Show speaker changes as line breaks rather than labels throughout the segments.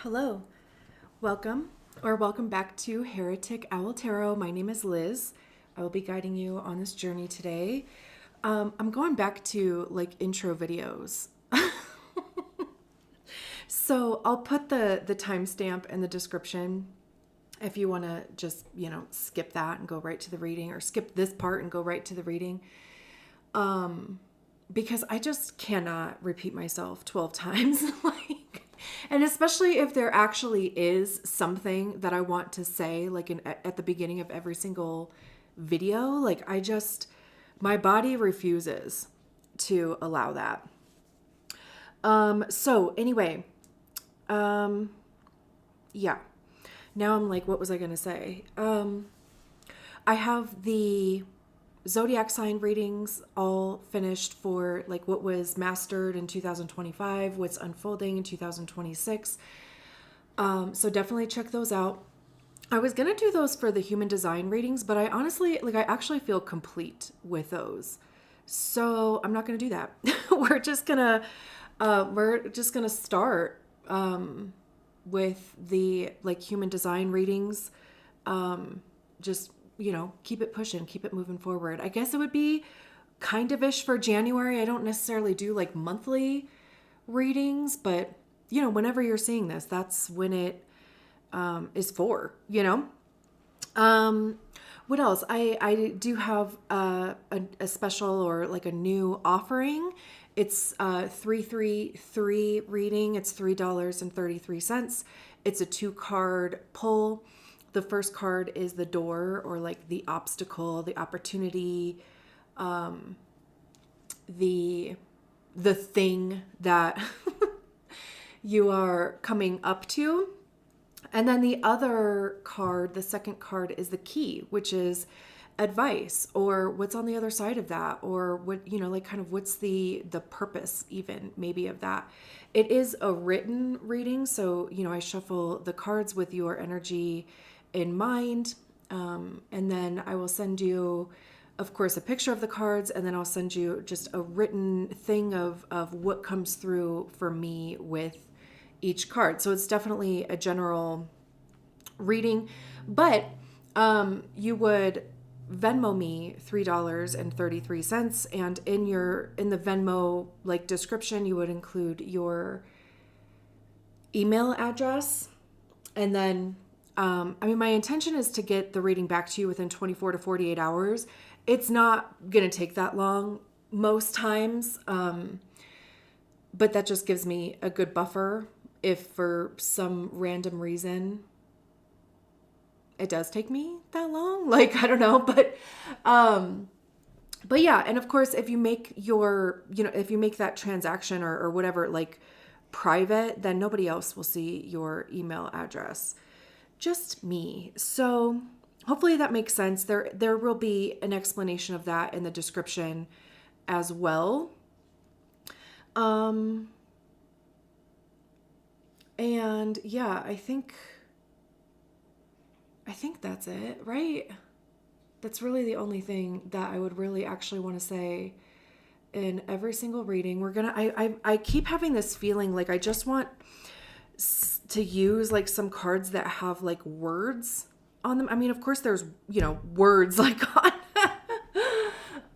Hello, welcome back to Heretic Owl Tarot. My name is Liz. I will be guiding you on this journey today. I'm going back to like intro videos. So I'll put the timestamp in the description if you want to just, skip that and go right to the reading, or skip this part and go right to the reading. Because I just cannot repeat myself 12 times. And especially if there actually is something that I want to say, like at the beginning of every single video, my body refuses to allow that. So anyway, yeah. Now I'm like, what was I going to say? I have the zodiac sign readings all finished for like what was mastered in 2025, what's unfolding in 2026. So definitely check those out. I was going to do those for the human design readings, but I actually feel complete with those. So I'm not going to do that. We're just going to start, with the human design readings. Just keep it pushing, keep it moving forward. I guess it would be kind of ish for January. I don't necessarily do like monthly readings, but whenever you're seeing this, that's when it is for, What else? I do have a special, or like a new offering. It's 333 reading. It's $3.33. It's a 2-card pull. The first card is the door, or like the obstacle, the opportunity, the thing that you are coming up to. And then the other card, the second card, is the key, which is advice, or what's on the other side of that, or what, what's the purpose even maybe of that. It is a written reading. So, I shuffle the cards with your energy in mind. And then I will send you, of course, a picture of the cards, and then I'll send you just a written thing of what comes through for me with each card. So it's definitely a general reading, but you would Venmo me $3.33, and in the Venmo description, you would include your email address. And then my intention is to get the reading back to you within 24 to 48 hours. It's not going to take that long most times. But that just gives me a good buffer if for some random reason it does take me that long. I don't know, but yeah. And of course, if you make if you make that transaction or whatever, private, then nobody else will see your email address. Just me. So hopefully that makes sense. There will be an explanation of that in the description as well. And yeah, I think that's it, right? That's really the only thing that I would really actually want to say in every single reading. I keep having this feeling like I just want to use some cards that have words on them. I mean, of course there's, words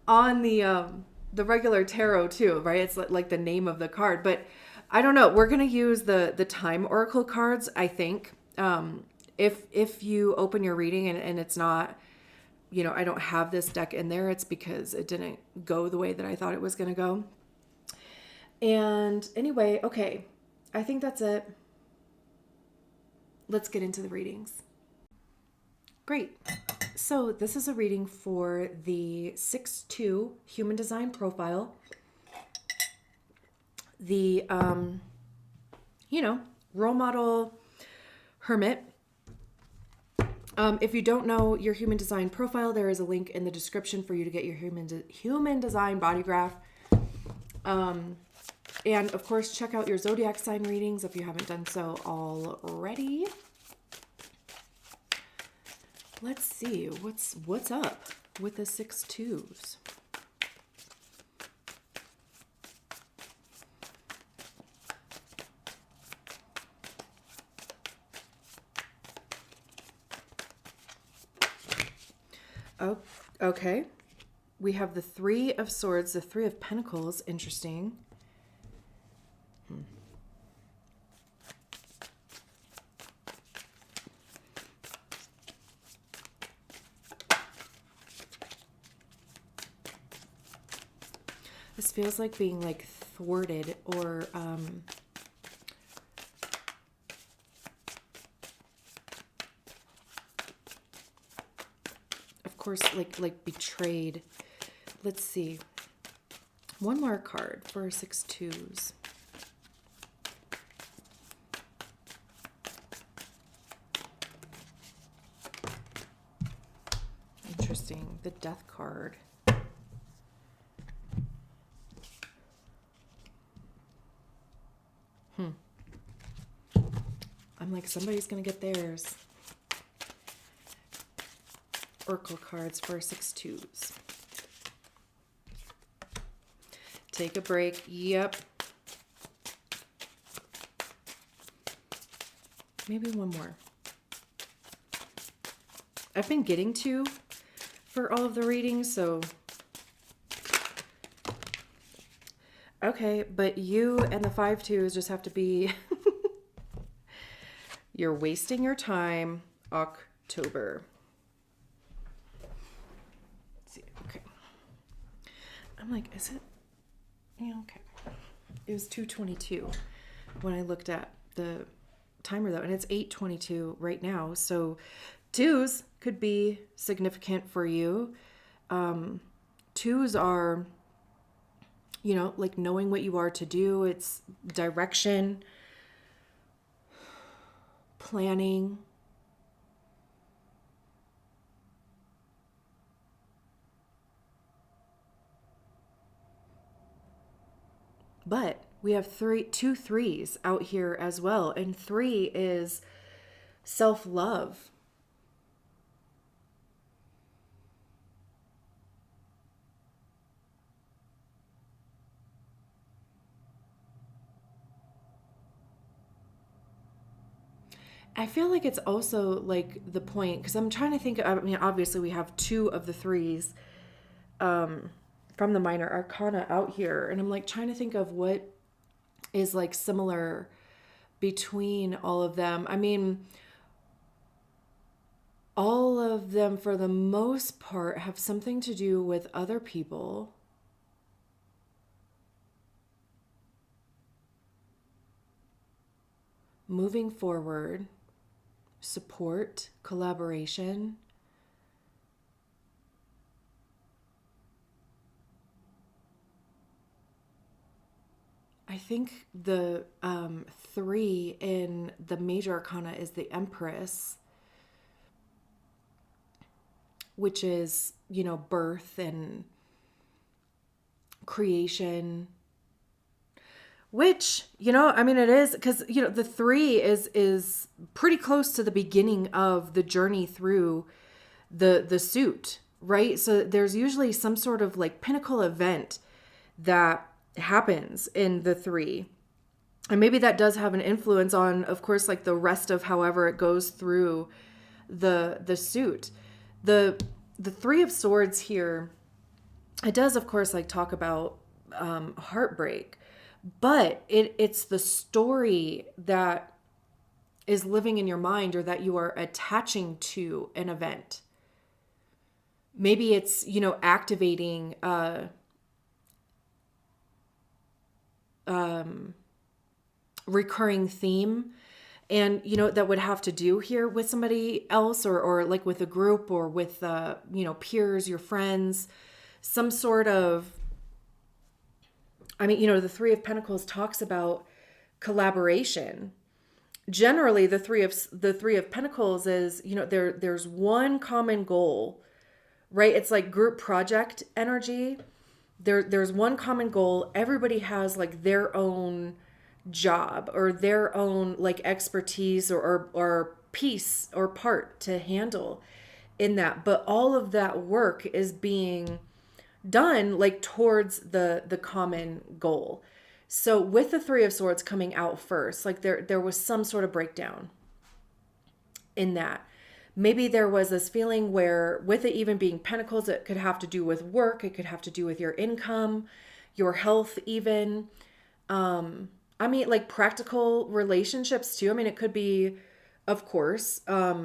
on the regular tarot too, right? It's like the name of the card, but I don't know. We're going to use the time oracle cards, I think. If you open your reading and it's not, I don't have this deck in there, it's because it didn't go the way that I thought it was going to go. And anyway, okay. I think that's it. Let's get into the readings. Great. So this is a reading for the 6-2 human design profile. The, role model hermit. If you don't know your human design profile, there is a link in the description for you to get your human design body graph. And of course, check out your zodiac sign readings if you haven't done so already. Let's see what's up with the 6-2s. Oh, okay. We have the Three of Swords, the Three of Pentacles. Interesting. This feels like being like thwarted or of course like betrayed. Let's see. One more card for 6 twos. Interesting. The Death card. I'm like, somebody's going to get theirs. Oracle cards for 6 twos. Take a break. Yep. Maybe one more. I've been getting 2 for all of the readings, so... Okay, but you and the 5 twos just have to be... You're wasting your time, October. Let's see, okay. I'm like, is it? Yeah, okay. It was 2:22 when I looked at the timer though, and it's 8:22 right now. So twos could be significant for you. Twos are, you know, like knowing what you are to do. It's direction. Planning. But we have 2 threes out here as well. And 3 is self-love. I feel like it's also like the point, because I'm trying to think, I mean, obviously we have 2 of the threes from the minor arcana out here. And I'm like trying to think of what is like similar between all of them. I mean, all of them for the most part have something to do with other people. Moving forward. Support, collaboration. I think the 3 in the major arcana is the Empress, which is, you know, birth and creation. Which, you know, I mean, it is because, you know, the 3 is pretty close to the beginning of the journey through the suit, right? So there's usually some sort of like pinnacle event that happens in the 3. And maybe that does have an influence on, of course, like the rest of however it goes through the suit. The 3 of Swords here, it does, of course, like talk about heartbreak. But it's the story that is living in your mind or that you are attaching to an event. Maybe it's, you know, activating recurring theme. And, you know, that would have to do here with somebody else or like with a group or with, you know, peers, your friends, some sort of... I mean, you know, the 3 of Pentacles talks about collaboration. Generally, the three of Pentacles is, you know, there's one common goal, right? It's like group project energy. There's one common goal. Everybody has like their own job or their own like expertise or piece or part to handle in that. But all of that work is being done like towards the common goal. So with the 3 of Swords coming out first, like there was some sort of breakdown in that. maybe there was this feeling where, with it even being pentacles, it could have to do with work, it could have to do with your income, your health even. I mean, like practical relationships too. I mean, it could be, of course, a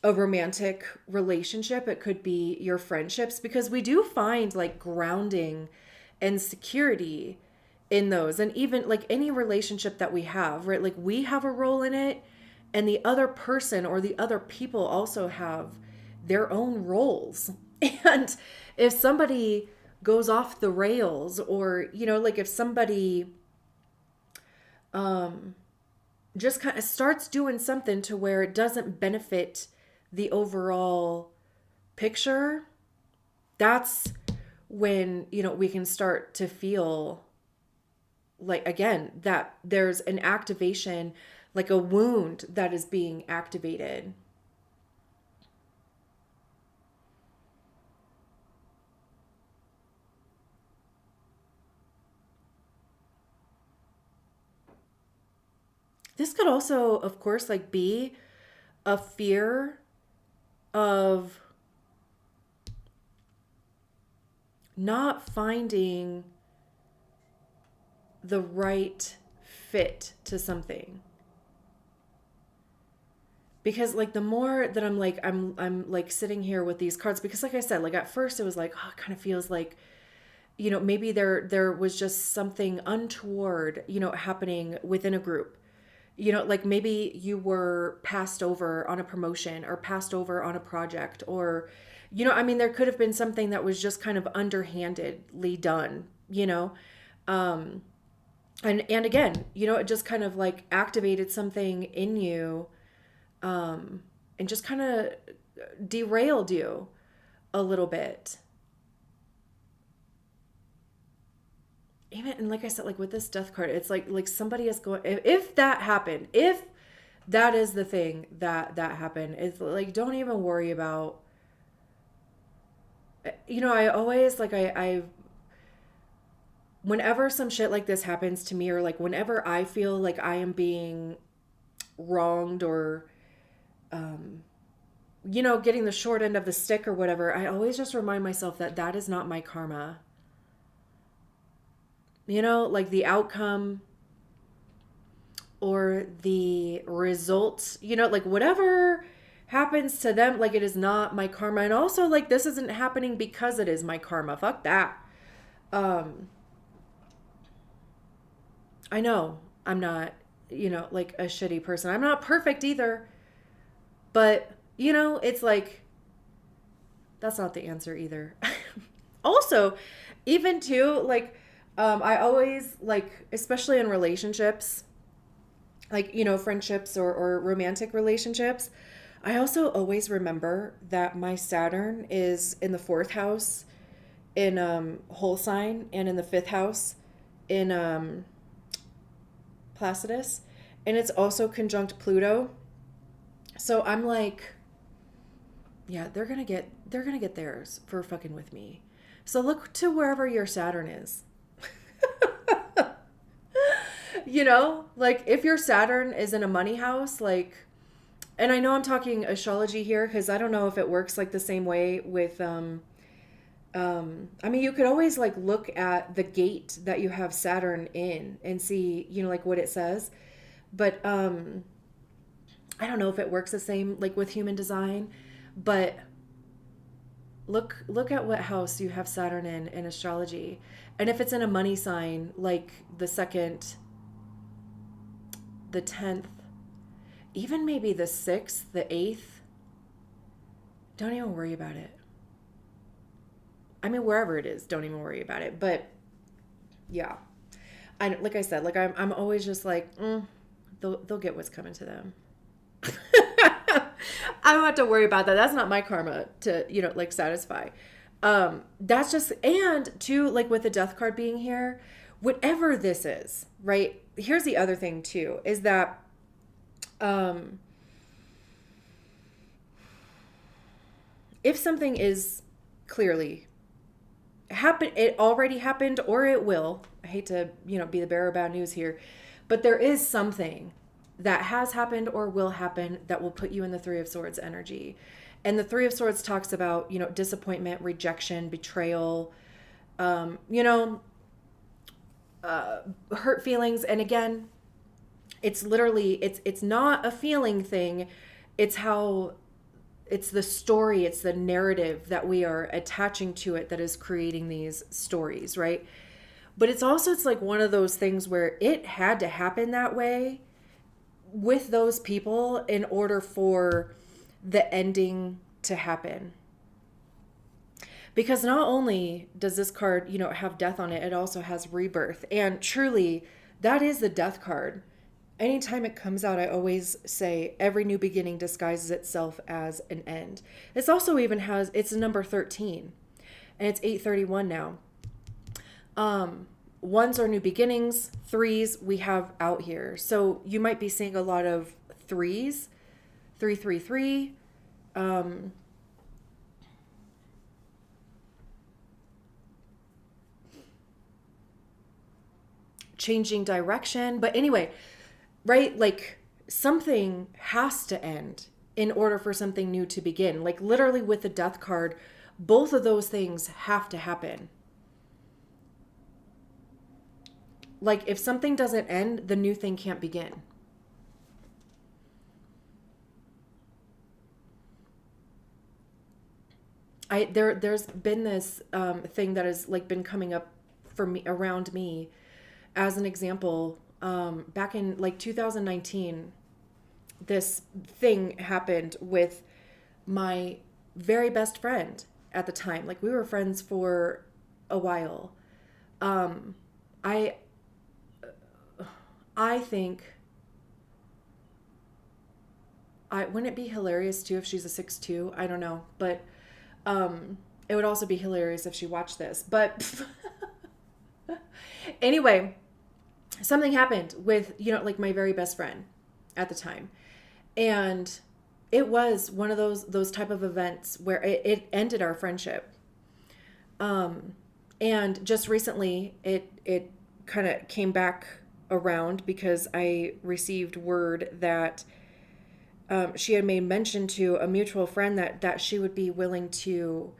romantic relationship. It could be your friendships, because we do find like grounding and security in those. And even like any relationship that we have, right? Like we have a role in it, and the other person or the other people also have their own roles. And if somebody goes off the rails, or, like if somebody just kind of starts doing something to where it doesn't benefit the overall picture, that's when, we can start to feel like, again, that there's an activation, like a wound that is being activated. This could also, of course, like be a fear of not finding the right fit to something. Because like the more that I'm like sitting here with these cards, because like I said, like at first it was like, oh, it kind of feels like, maybe there was just something untoward, happening within a group. Like maybe you were passed over on a promotion, or passed over on a project, or, I mean, there could have been something that was just kind of underhandedly done, and again, it just kind of like activated something in you, and just kind of derailed you a little bit. Even, and like I said, like with this death card, it's like somebody is going, if that happened, if that is the thing that happened, it's like, don't even worry about, I always like, I whenever some shit like this happens to me, or like whenever I feel like I am being wronged, or getting the short end of the stick or whatever, I always just remind myself that that is not my karma. Like the outcome or the result, like whatever happens to them, like it is not my karma. And also, like, this isn't happening because it is my karma. Fuck that. I know I'm not, like a shitty person. I'm not perfect either. But, it's like, that's not the answer either. Also, even too, like, I always, like, especially in relationships, like, friendships or romantic relationships, I also always remember that my Saturn is in the fourth house in whole sign, and in the fifth house in Placidus, and it's also conjunct Pluto. So I'm like, yeah, they're gonna get theirs for fucking with me. So look to wherever your Saturn is. Like if your Saturn is in a money house, like, and I know I'm talking astrology here, because I don't know if it works like the same way with I mean, you could always like look at the gate that you have Saturn in and see, like what it says. But I don't know if it works the same like with human design, but look at what house you have Saturn in astrology. And if it's in a money sign, like the second, the 10th, even maybe the 6th, the 8th, don't even worry about it. I mean, wherever it is, don't even worry about it. But yeah, like I said, like I'm always just like, they'll get what's coming to them. I don't have to worry about that. That's not my karma to, like satisfy. That's just, and too, like with the death card being here, whatever this is, right? Here's the other thing too, is that, if something is clearly happened, it already happened, or it will, I hate to, be the bearer of bad news here, but there is something that has happened or will happen that will put you in the Three of Swords energy. And the Three of Swords talks about, disappointment, rejection, betrayal, um, you know, hurt feelings. And again, it's literally, it's not a feeling thing. It's how, it's the story, it's the narrative that we are attaching to it that is creating these stories, right? But it's like one of those things where it had to happen that way with those people in order for the ending to happen. Because not only does this card, have death on it, it also has rebirth. And truly, that is the death card. Anytime it comes out, I always say every new beginning disguises itself as an end. This also even has, it's number 13, and it's 831 now. Ones are new beginnings, threes we have out here. So you might be seeing a lot of threes, 333. Changing direction. But anyway, right? Like something has to end in order for something new to begin. Like literally with the death card, both of those things have to happen. Like if something doesn't end, the new thing can't begin. There's been this thing that has like been coming up for me around me as an example. Back in like 2019, this thing happened with my very best friend at the time. Like we were friends for a while. I I think wouldn't it be hilarious too if she's a 6'2"? I don't know, but it would also be hilarious if she watched this. But anyway, something happened with, like my very best friend at the time. And it was one of those type of events where it ended our friendship. And just recently it kind of came back around because I received word that she had made mention to a mutual friend that she would be willing to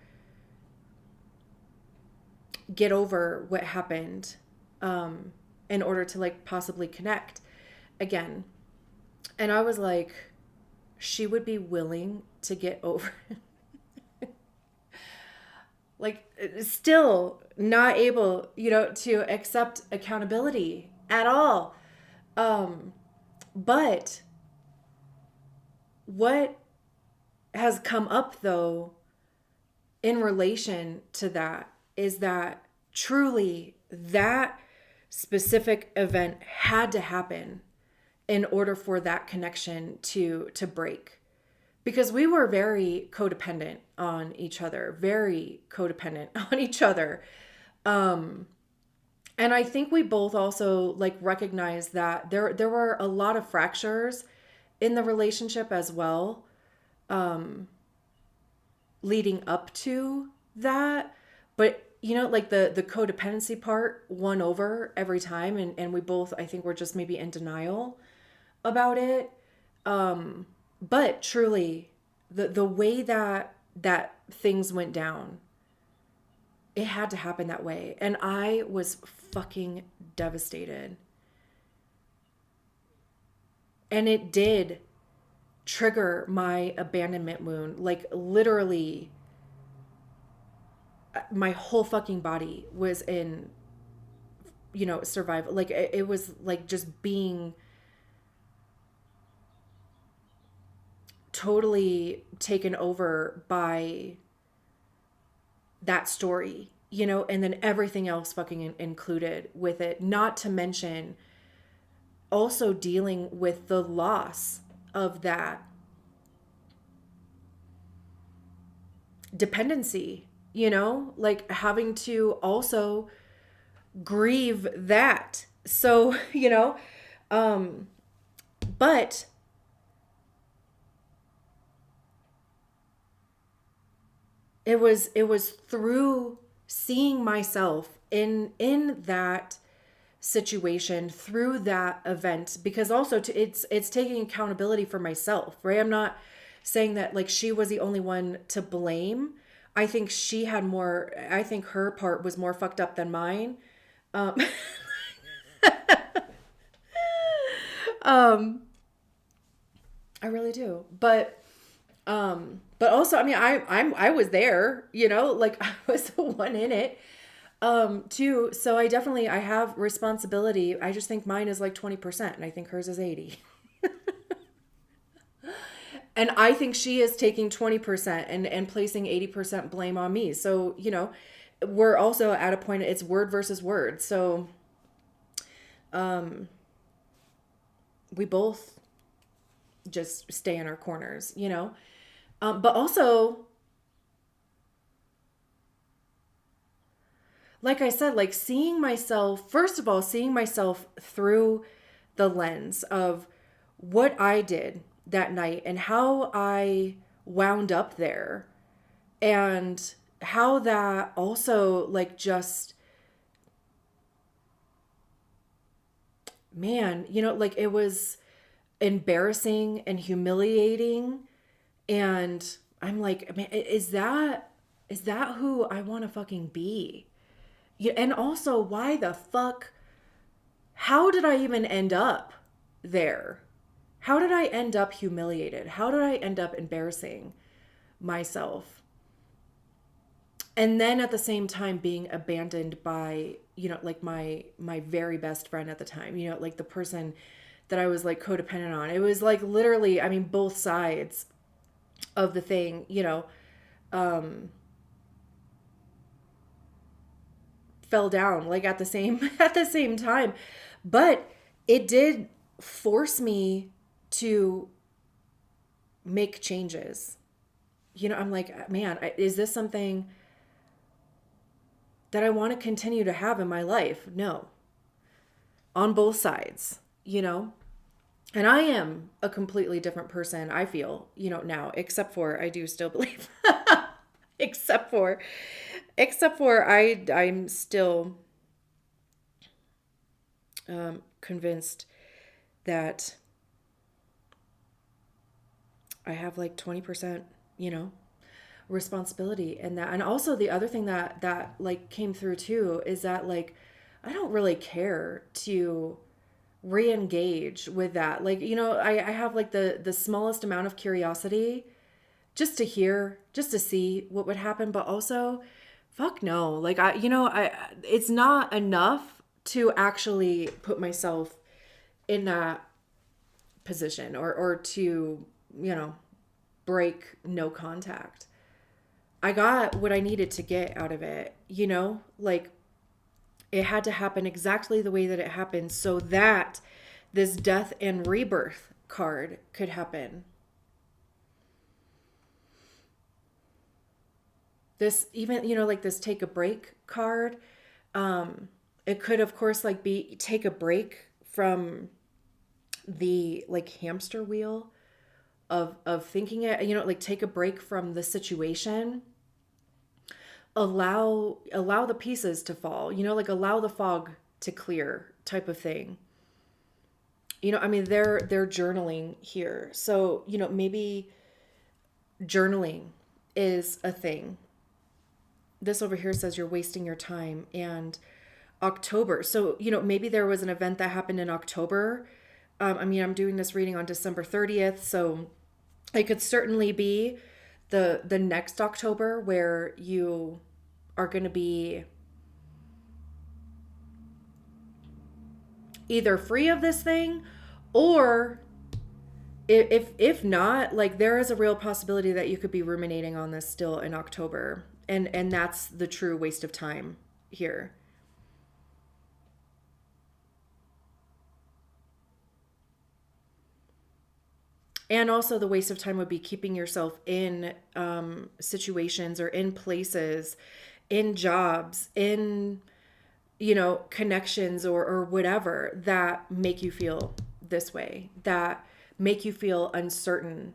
get over what happened in order to like possibly connect again. And I was like, she would be willing to get over like still not able, to accept accountability at all. But what has come up though in relation to that is that truly that specific event had to happen in order for that connection to break, because we were very codependent on each other, and I think we both also like recognized that there were a lot of fractures in the relationship as well, leading up to that. But like the codependency part won over every time, and we both, I think, were just maybe in denial about it. But truly, the way that things went down, it had to happen that way. And I was fucking devastated. And it did trigger my abandonment wound. Like literally, my whole fucking body was in, survival. Like it was like just being totally taken over by that story, and then everything else fucking included with it. Not to mention also dealing with the loss of that dependency, like having to also grieve that. So, but it was through seeing myself in that situation through that event, because also it's taking accountability for myself, right? I'm not saying that like she was the only one to blame. I think she had more, I think her part was more fucked up than mine. Um, um I really do. But also, I mean, I was there, you know, like I was the one in it. Too. So I have responsibility. I just think mine is like 20% and I think hers is 80. And I think she is taking 20% and placing 80% blame on me. So, you know, we're also at a point, it's word versus word. So, we both just stay in our corners, you know? But also, like I said, like seeing myself, first of all, seeing myself through the lens of what I did that night and how I wound up there, and how that also, like, just, man, you know, like it was embarrassing and humiliating. And I'm like, man, is that who I want to fucking be? Yeah, and also, why the fuck? How did I even end up there? How did I end up humiliated? How did I end up embarrassing myself? And then at the same time being abandoned by, you know, like my very best friend at the time, you know, like the person that I was like codependent on. It was like literally, I mean, both sides of the thing, you know, fell down like at the same at the same time. But it did force me to make changes. You know, I'm like, man, is this something that I want to continue to have in my life? No. On both sides, you know? And I am a completely different person, I feel, you know, now, except for I do still believe. except for I'm still convinced that I have like 20%, you know, responsibility in that. And also the other thing that like came through too is that like I don't really care to re-engage with that. Like, you know, I have like the smallest amount of curiosity just to hear, just to see what would happen. But also, fuck no. Like I, you know, it's not enough to actually put myself in that position, or to, you know, break no contact. I got what I needed to get out of it, you know? Like it had to happen exactly the way that it happened so that this death and rebirth card could happen. This even, you know, like this take a break card, it could of course like be take a break from the like hamster wheel of thinking it, you know, like take a break from the situation, allow the pieces to fall, you know, like allow the fog to clear type of thing. You know, I mean, they're journaling here. So, you know, maybe journaling is a thing. This over here says you're wasting your time. And October. So, you know, maybe there was an event that happened in October. I mean, I'm doing this reading on December 30th, so it could certainly be the next October where you are going to be either free of this thing, or if not, like there is a real possibility that you could be ruminating on this still in October. And that's the true waste of time here. And also the waste of time would be keeping yourself in situations or in places, in jobs, in, you know, connections, or whatever that make you feel this way, that make you feel uncertain,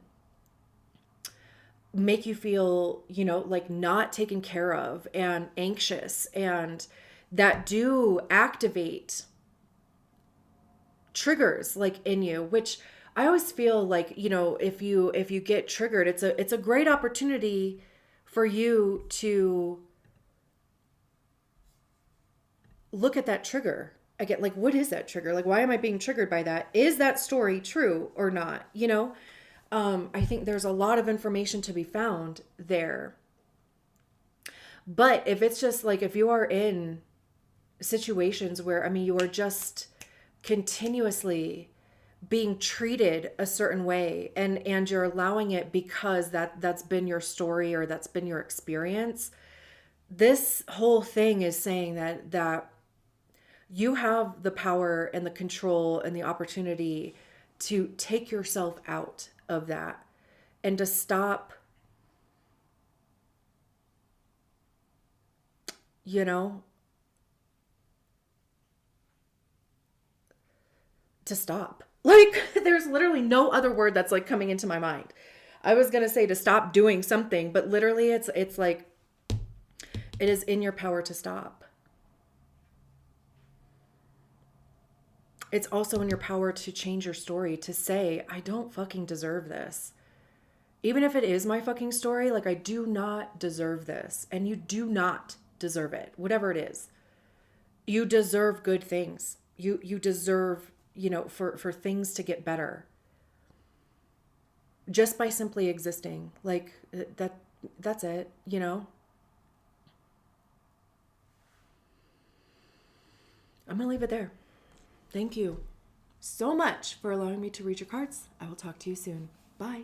make you feel, you know, like not taken care of and anxious, and that do activate triggers like in you, which I always feel like, if you get triggered, it's a great opportunity for you to look at that trigger again. Like, what is that trigger? Like, why am I being triggered by that? Is that story true or not? I think there's a lot of information to be found there. But if it's just like, if you are in situations where, you are just continuously being treated a certain way, and you're allowing it because that's been your story or that's been your experience, this whole thing is saying that you have the power and the control and the opportunity to take yourself out of that and to stop, to stop. Like, there's literally no other word that's like coming into my mind. I was going to say to stop doing something, but literally it's like, it is in your power to stop. It's also in your power to change your story, to say, I don't fucking deserve this. Even if it is my fucking story, like, I do not deserve this. And you do not deserve it, whatever it is. You deserve good things. You deserve, for things to get better. Just by simply existing. Like, that's it, I'm going to leave it there. Thank you so much for allowing me to read your cards. I will talk to you soon. Bye.